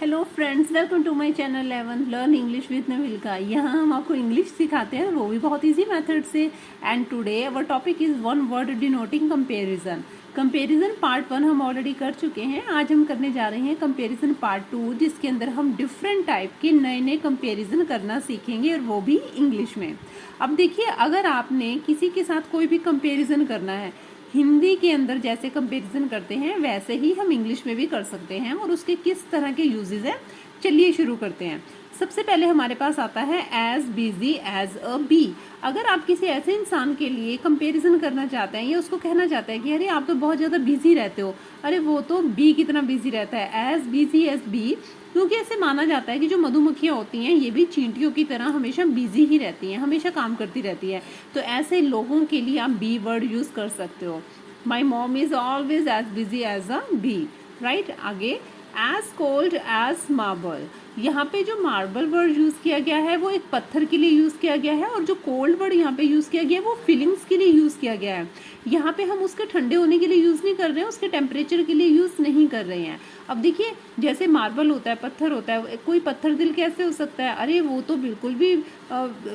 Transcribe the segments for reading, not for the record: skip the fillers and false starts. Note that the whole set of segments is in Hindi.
Hello friends, welcome to my channel 11 learn English with Navilka. यहाँ हम आपको इंग्लिश सिखाते हैं, वो भी बहुत इजी मेथड से। And today our topic is one word denoting comparison. Comparison part 1 हम ऑलरेडी कर चुके हैं। आज हम करने जा रहे हैं कंपैरिजन पार्ट 2, जिसके अंदर हम डिफरेंट टाइप के नए नए कंपैरिजन करना सीखेंगे, और वो भी इंग्लिश में। अब देखिए, अगर आपने किसी के साथ कोई भी कंपैरिजन करना है, हिंदी के अंदर जैसे कंपैरिजन करते हैं वैसे ही हम इंग्लिश में भी कर सकते हैं, और उसके किस तरह के यूजेस हैं, चलिए शुरू करते हैं। सबसे पहले हमारे पास आता है as busy as a bee. अगर आप किसी ऐसे इंसान के लिए कंपैरिजन करना चाहते हैं या उसको कहना चाहते हैं कि अरे आप तो बहुत ज़्यादा बिजी रहते हो, अरे वो तो बी कितना बिजी रहता है, एज बिजी एज बी। क्योंकि ऐसे माना जाता है कि जो मधुमक्खियाँ होती हैं ये भी चींटियों की तरह हमेशा बिजी ही रहती हैं, हमेशा काम करती रहती है। तो ऐसे लोगों के लिए आप बी वर्ड यूज़ कर सकते हो। My mom is always as busy as a bee, right. आगे, एज कोल्ड एज मार्बल। यहाँ पे जो मार्बल वर्ड यूज़ किया गया है वो एक पत्थर के लिए यूज़ किया गया है, और जो कोल्ड वर्ड यहाँ पे यूज़ किया गया है वो फीलिंग्स के लिए यूज़ किया गया है। यहाँ पे हम उसके ठंडे होने के लिए यूज़ नहीं कर रहे हैं, उसके टेम्परेचर के लिए यूज़ नहीं कर रहे हैं। अब देखिए, जैसे मार्बल होता है, पत्थर होता है, कोई पत्थर दिल कैसे हो सकता है, अरे वो तो बिल्कुल भी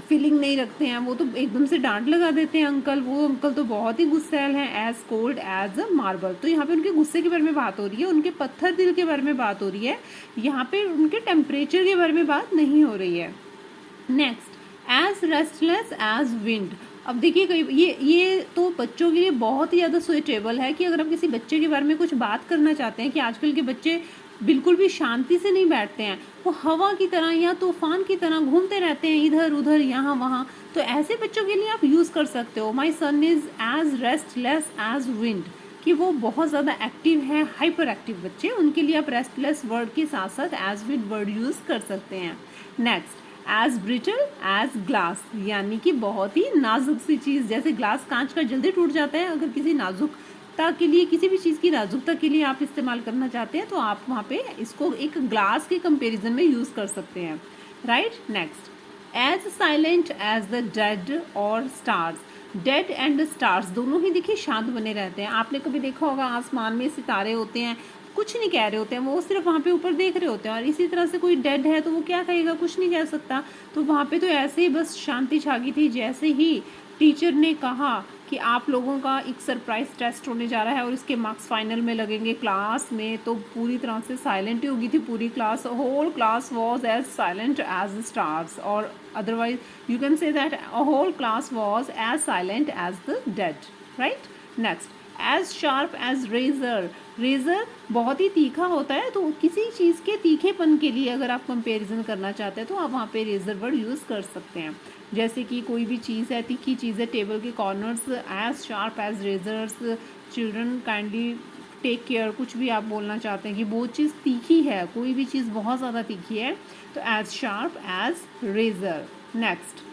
फीलिंग नहीं रखते हैं, वो तो एकदम से डांट लगा देते हैं अंकल, वो अंकल तो बहुत ही गुस्सैल हैं। As cold as a marble, तो यहाँ पे उनके गुस्से के बारे में बात हो रही है, उनके पत्थर दिल के बारे में बात हो रही है, यहाँ पे उनके टेम्परेचर के बारे में बात नहीं हो रही है। Next, as restless as wind. अब देखिए, कई ये तो बच्चों के लिए बहुत ही ज़्यादा सुइटेबल है कि अगर आप किसी बच्चे के बारे में कुछ बात करना चाहते हैं कि आजकल के बच्चे बिल्कुल भी शांति से नहीं बैठते हैं, वो हवा की तरह या तूफान की तरह घूमते रहते हैं इधर उधर यहाँ वहाँ, तो ऐसे बच्चों के लिए आप यूज़ कर सकते हो my son is as restless as wind, कि वो बहुत ज़्यादा एक्टिव है, हाइपर एक्टिव बच्चे, उनके लिए आप रेस्टलेस वर्ड के साथ साथ एज विंड वर्ड यूज़ कर सकते हैं। Next, as brittle as glass, यानी कि बहुत ही नाजुक सी चीज़, जैसे ग्लास कांच का जल्दी टूट जाता है, अगर किसी नाजुकता के लिए, किसी भी चीज़ की नाजुकता के लिए आप इस्तेमाल करना चाहते हैं तो आप वहाँ पे इसको एक ग्लास के कंपैरिजन में यूज़ कर सकते हैं, right. Next, as silent as the dead और स्टार्स। डेड एंड स्टार्स दोनों ही देखिए शांत बने रहते हैं। आपने कभी देखा होगा आसमान में सितारे होते हैं, कुछ नहीं कह रहे होते हैं, वो सिर्फ वहाँ पे ऊपर देख रहे होते हैं, और इसी तरह से कोई डेड है तो वो क्या कहेगा, कुछ नहीं कह सकता। तो वहाँ पे तो ऐसे ही बस शांति छा गई थी, जैसे ही टीचर ने कहा कि आप लोगों का एक सरप्राइज टेस्ट होने जा रहा है और इसके मार्क्स फाइनल में लगेंगे क्लास में, तो पूरी तरह से साइलेंट ही हो गई थी पूरी class. Whole class was as silent as stars, और otherwise you can say that a whole class was as silent as the dead, right. Next, as sharp as razor. Razor बहुत ही तीखा होता है, तो किसी चीज़ के तीखेपन के लिए अगर आप कंपैरिजन करना चाहते हैं तो आप वहाँ पे रेजर वर्ड यूज़ कर सकते हैं। जैसे कि कोई भी चीज़ है, तीखी चीज़ है, टेबल के corners as sharp as razors, children kindly take care, कुछ भी आप बोलना चाहते हैं कि वो चीज़ तीखी है, कोई भी चीज़ बहुत ज़्यादा तीखी है, तो as sharp as razor. Next,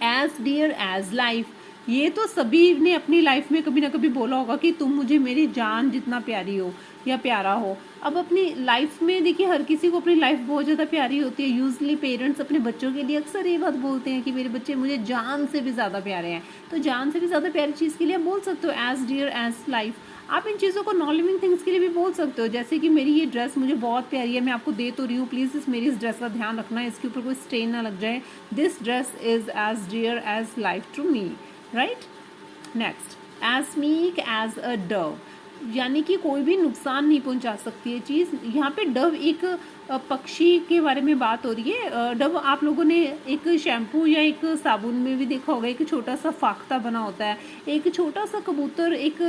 as dear as life. ये तो सभी ने अपनी लाइफ में कभी ना कभी बोला होगा कि तुम मुझे मेरी जान जितना प्यारी हो या प्यारा हो। अब अपनी लाइफ में देखिए, हर किसी को अपनी लाइफ बहुत ज़्यादा प्यारी होती है। यूजली पेरेंट्स अपने बच्चों के लिए अक्सर ये बात बोलते हैं कि मेरे बच्चे मुझे जान से भी ज़्यादा प्यारे हैं, तो जान से भी ज़्यादा प्यारी चीज़ के लिए आप बोल सकते हो एज डियर एज लाइफ। आप इन चीज़ों को नॉन लिविंग थिंग्स के लिए भी बोल सकते हो, जैसे कि मेरी ये ड्रेस मुझे बहुत प्यारी है, मैं आपको दे तो रही हूँ, प्लीज़ मेरी इस ड्रेस का ध्यान रखना, इसके ऊपर कोई स्ट्रेन ना लग जाए। This dress is as dear as life to me, right. Next, as meek as a dove, यानी कि कोई भी नुकसान नहीं पहुंचा सकती है चीज़। यहाँ पे डव एक पक्षी के बारे में बात हो रही है। डव आप लोगों ने एक शैम्पू या एक साबुन में भी देखा होगा, एक छोटा सा फाख्ता बना होता है, एक छोटा सा कबूतर, एक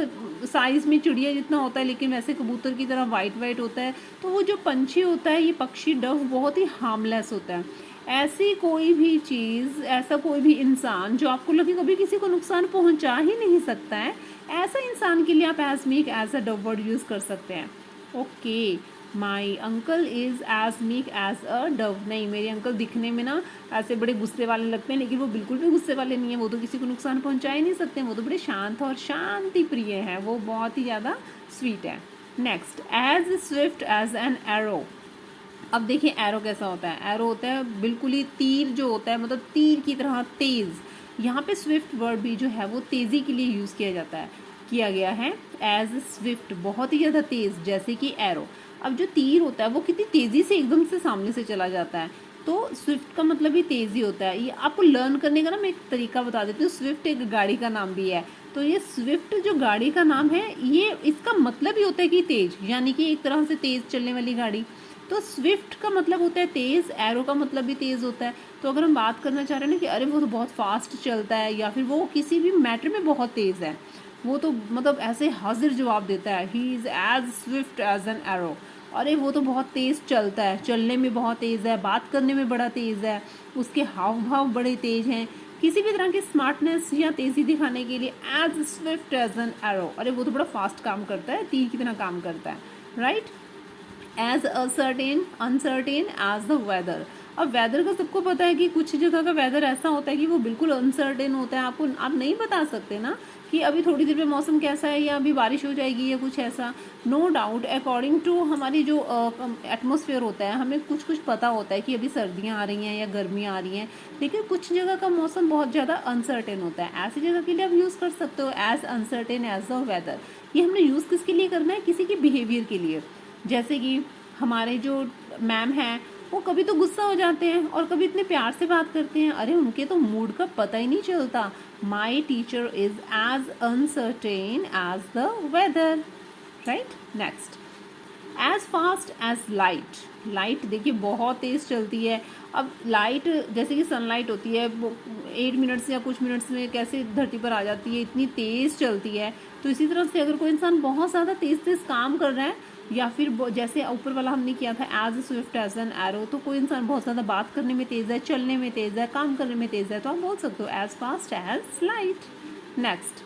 साइज़ में चिड़िया जितना होता है लेकिन वैसे कबूतर की तरह वाइट वाइट होता है। तो वो जो पंछी होता है, ये पक्षी डव, बहुत ही हार्मलेस होता है। ऐसी कोई भी चीज़, ऐसा कोई भी इंसान जो आपको लगे कभी किसी को नुकसान पहुंचा ही नहीं सकता है, ऐसा इंसान के लिए आप as meek as a dove word use कर सकते हैं। Okay, my uncle is as meek as a dove. नहीं, मेरे अंकल दिखने में ना ऐसे बड़े गुस्से वाले लगते हैं, लेकिन वो बिल्कुल भी गुस्से वाले नहीं है, वो तो किसी को नुकसान पहुंचा ही नहीं सकते, वो तो बड़े शांत और शांति प्रिय हैं, वो बहुत ही ज़्यादा स्वीट है। Next, as swift as an arrow. अब देखिए, एरो कैसा होता है, एरो होता है बिल्कुल ही तीर जो होता है, मतलब तीर की तरह तेज़। यहाँ पे स्विफ्ट वर्ड भी जो है वो तेज़ी के लिए यूज़ किया जाता है, किया गया है एज स्विफ्ट, बहुत ही ज़्यादा तेज़, जैसे कि एरो। अब जो तीर होता है वो कितनी तेज़ी से एकदम से सामने से चला जाता है। तो स्विफ्ट का मतलब ही तेज़ी होता है। ये आपको लर्न करने का ना मैं एक तरीका बता देती हूँ। स्विफ्ट एक गाड़ी का नाम भी है। तो ये स्विफ्ट जो गाड़ी का नाम है, ये इसका मतलब ही होता है कि तेज़, यानी कि एक तरह से तेज़ चलने वाली गाड़ी। तो स्विफ्ट का मतलब होता है तेज़, एरो का मतलब भी तेज़ होता है। तो अगर हम बात करना चाह रहे हैं ना कि अरे वो तो बहुत फास्ट चलता है, या फिर वो किसी भी मैटर में बहुत तेज़ है, वो तो मतलब ऐसे हाजिर जवाब देता है, he is as swift as an arrow. अरे वो तो बहुत तेज़ चलता है, चलने में बहुत तेज़ है, बात करने में बड़ा तेज़ है, उसके हाव भाव बड़े तेज़ हैं, किसी भी तरह की स्मार्टनेस या तेज़ी दिखाने के लिए as swift as an arrow. अरे वो तो बड़ा फास्ट काम करता है, तीर की तरह काम करता है, right. As uncertain as the weather. अब वेदर का सबको पता है कि कुछ जगह का वेदर ऐसा होता है कि वो बिल्कुल अनसर्टेन होता है। आपको आप नहीं बता सकते ना कि अभी थोड़ी देर में मौसम कैसा है, या अभी बारिश हो जाएगी या कुछ ऐसा। नो डाउट अकॉर्डिंग टू हमारी जो एटमोसफेयर होता है, हमें कुछ कुछ पता होता है कि अभी सर्दियाँ आ रही हैं या गर्मियाँ आ रही हैं, लेकिन कुछ जगह का मौसम बहुत ज़्यादा अनसर्टेन होता है। ऐसी जगह के लिए आप यूज़ कर सकते हो as uncertain as the weather. ये हमने यूज़ किसके लिए करना है, किसी के बिहेवियर के लिए। जैसे कि हमारे जो मैम हैं, वो कभी तो गुस्सा हो जाते हैं और कभी इतने प्यार से बात करते हैं, अरे उनके तो मूड का पता ही नहीं चलता। My teacher is as uncertain as the weather, right. Next, as fast as light. Light देखिए बहुत तेज़ चलती है। अब लाइट जैसे कि सनलाइट होती है, वो 8 मिनट्स या कुछ मिनट्स में कैसे धरती पर आ जाती है, इतनी तेज़ चलती है। तो इसी तरह से अगर कोई इंसान बहुत ज़्यादा तेज़ तेज़ काम कर रहा है, या फिर जैसे ऊपर वाला हमने किया था as swift as an arrow, तो कोई इंसान बहुत ज़्यादा बात करने में तेज़ है, चलने में तेज़ है, काम करने में तेज़ है, तो आप बोल सकते हो as fast as light. Next,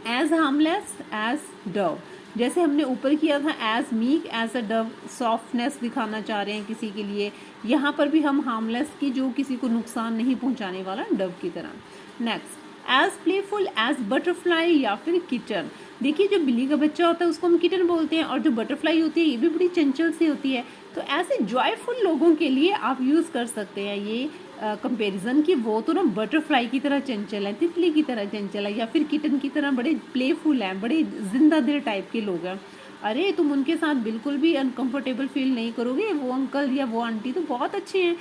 as harmless as dove. जैसे हमने ऊपर किया था as meek as a dove, softness दिखाना चाह रहे हैं किसी के लिए, यहाँ पर भी हम हार्मलेस की जो किसी को नुकसान नहीं पहुँचाने वाला, डव की तरह। Next, as playful as butterfly या फिर किटन। देखिए जो बिल्ली का बच्चा होता है उसको हम किटन बोलते हैं, और जो बटरफ्लाई होती है ये भी बड़ी चंचल सी होती है। तो ऐसे जॉयफुल लोगों के लिए आप यूज़ कर सकते हैं ये कंपैरिजन, कि वो तो ना बटरफ्लाई की तरह चंचल है, तितली की तरह चंचल है, या फिर किटन की तरह बड़े प्लेफुल हैं, बड़े जिंदा दिल टाइप के लोग हैं। अरे तुम उनके साथ बिल्कुल भी अनकंफर्टेबल फील नहीं करोगे, वो अंकल या वो आंटी तो बहुत अच्छे हैं।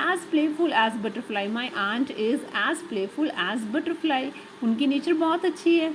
As playful as butterfly, my aunt is as playful as butterfly, उनकी नेचर बहुत अच्छी है।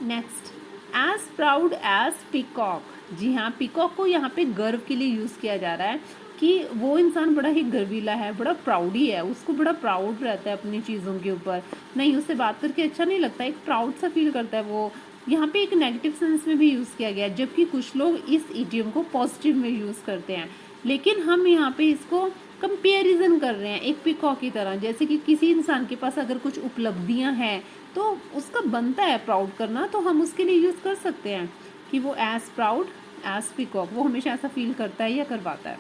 Next, as proud as peacock. जी हाँ, पिकॉक को यहाँ पे गर्व के लिए यूज़ किया जा रहा है कि वो इंसान बड़ा ही गर्वीला है, बड़ा प्राउडी है, उसको बड़ा प्राउड रहता है अपनी चीज़ों के ऊपर। नहीं, उससे बात करके अच्छा नहीं लगता, एक प्राउड सा फील करता है वो। यहाँ पे एक नेगेटिव सेंस में भी यूज़ किया गया है, जबकि कुछ लोग इस इडियम को पॉजिटिव में यूज़ करते हैं। लेकिन हम यहाँ पे इसको कंपेरिजन कर रहे हैं एक पिकॉक की तरह। जैसे कि किसी इंसान के पास अगर कुछ उपलब्धियाँ हैं तो उसका बनता है प्राउड करना, तो हम उसके लिए यूज़ कर सकते हैं कि वो एज प्राउड एज पिकॉक, वो हमेशा ऐसा फील करता है या करवाता है।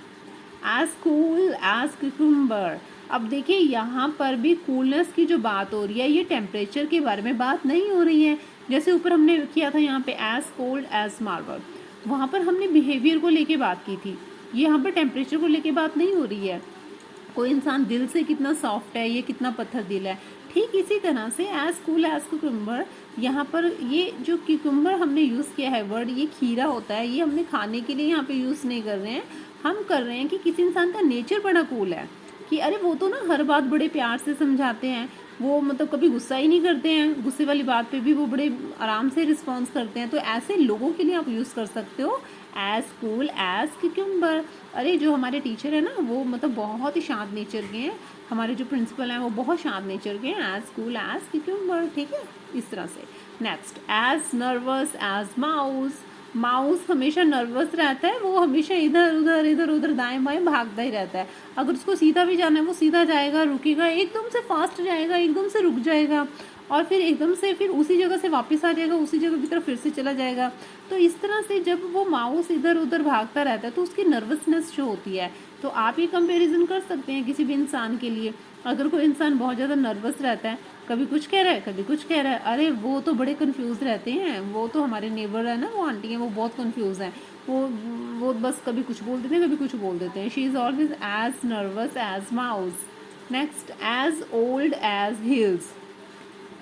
As cool as cucumber. अब देखिए यहाँ पर भी कूलनेस की जो बात हो रही है, ये टेम्परेचर के बारे में बात नहीं हो रही है। जैसे ऊपर हमने किया था यहाँ पे एज कोल्ड एज मार्बल, वहाँ पर हमने बिहेवियर को लेके बात की थी, यहाँ पर टेम्परेचर को लेके बात नहीं हो रही है। कोई इंसान दिल से कितना सॉफ्ट है, ये कितना पत्थर दिल है। ठीक इसी तरह से एज कूल एज क्यूकम्बर, यहाँ पर ये जो क्यूकम्बर हमने यूज़ किया है वर्ड, ये खीरा होता है, ये हमने खाने के लिए यहाँ पे यूज़ नहीं कर रहे हैं। हम कर रहे हैं कि किसी इंसान का नेचर बड़ा कूल है, कि अरे वो तो ना हर बात बड़े प्यार से समझाते हैं, वो मतलब कभी गुस्सा ही नहीं करते हैं, गुस्से वाली बात पे भी वो बड़े आराम से रिस्पॉन्स करते हैं। तो ऐसे लोगों के लिए आप यूज़ कर सकते हो एज कूल एज क्यूकम्बर। अरे जो हमारे टीचर है ना, वो मतलब बहुत ही शांत नेचर के हैं, हमारे जो प्रिंसिपल हैं वो बहुत शांत नेचर के हैं, एज कूल एज क्यूकम्बर, ठीक है, इस तरह से। Next, as nervous as mouse. Mouse हमेशा नर्वस रहता है, वो हमेशा इधर उधर दाएं बाएं भागता ही रहता है। अगर उसको सीधा भी जाना है वो सीधा जाएगा, रुकेगा, एकदम से फास्ट जाएगा, एकदम से रुक जाएगा, और फिर एकदम से फिर उसी जगह से वापस आ जाएगा, उसी जगह की तरफ फिर से चला जाएगा। तो इस तरह से जब वो माउस इधर उधर भागता रहता है तो उसकी नर्वसनेस जो होती है। तो आप ये कंपैरिजन कर सकते हैं किसी भी इंसान के लिए। अगर कोई इंसान बहुत ज़्यादा नर्वस रहता है, कभी कुछ कह रहा है कभी कुछ कह रहा है, अरे वो तो बड़े कंफ्यूज रहते हैं। वो तो हमारे नेबर है ना, वो आंटी हैं, वो बहुत कंफ्यूज हैं। वो बस कभी कुछ बोल देते हैं कभी कुछ बोल देते हैं। She is always as nervous as mouse. Next, as old as hills.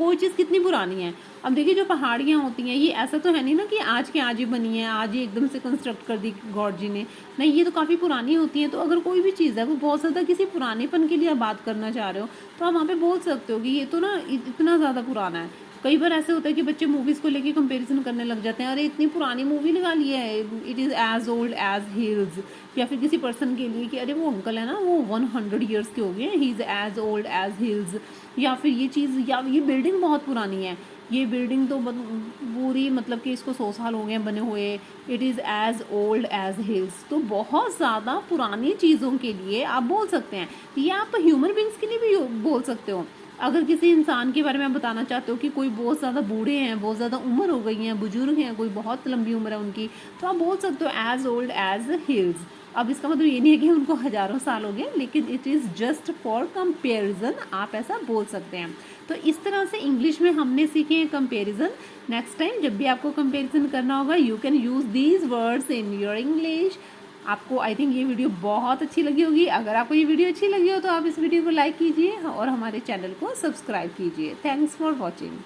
कोई चीज़ कितनी पुरानी है। अब देखिए जो पहाड़ियाँ होती हैं, ये ऐसा तो है नहीं ना कि आज के आज ही बनी है, आज ही एकदम से कंस्ट्रक्ट कर दी गॉड जी ने। नहीं, ये तो काफ़ी पुरानी होती हैं। तो अगर कोई भी चीज़ है वो बहुत ज़्यादा किसी पुरानेपन के लिए आप बात करना चाह रहे हो, तो आप वहाँ पे बोल सकते हो कि ये तो ना इतना ज़्यादा पुराना है। कई बार ऐसे होता है कि बच्चे मूवीज़ को लेके कंपैरिजन करने लग जाते हैं, अरे इतनी पुरानी मूवी लगा ली है, it is as old as hills. या फिर किसी पर्सन के लिए कि अरे वो अंकल है ना, वो 100 ईयर्स के हो गए हैं, he is as old as hills. या फिर ये चीज़, या ये बिल्डिंग बहुत पुरानी है, ये बिल्डिंग तो पूरी मतलब कि इसको 100 साल हो गए हैं बने हुए, it is as old as hills. तो बहुत ज़्यादा पुरानी चीज़ों के लिए आप बोल सकते हैं। ये आप ह्यूमन बींग्स के लिए भी बोल सकते हो। अगर किसी इंसान के बारे में आप बताना चाहते हो कि कोई बहुत ज़्यादा बूढ़े हैं, बहुत ज़्यादा उम्र हो गई हैं, बुजुर्ग हैं, कोई बहुत लंबी उम्र है उनकी, तो आप बोल सकते हो एज ओल्ड एज हिल्स। अब इसका मतलब ये नहीं है कि उनको हज़ारों साल हो गए, लेकिन it is just for comparison, आप ऐसा बोल सकते हैं। तो इस तरह से इंग्लिश में हमने सीखे हैं कंपेरिजन। नेक्स्ट टाइम जब भी आपको कंपेरिजन करना होगा, you can use these words in your English. आपको आई थिंक ये वीडियो बहुत अच्छी लगी होगी। अगर आपको ये वीडियो अच्छी लगी हो तो आप इस वीडियो को लाइक कीजिए और हमारे चैनल को सब्सक्राइब कीजिए। Thanks for watching.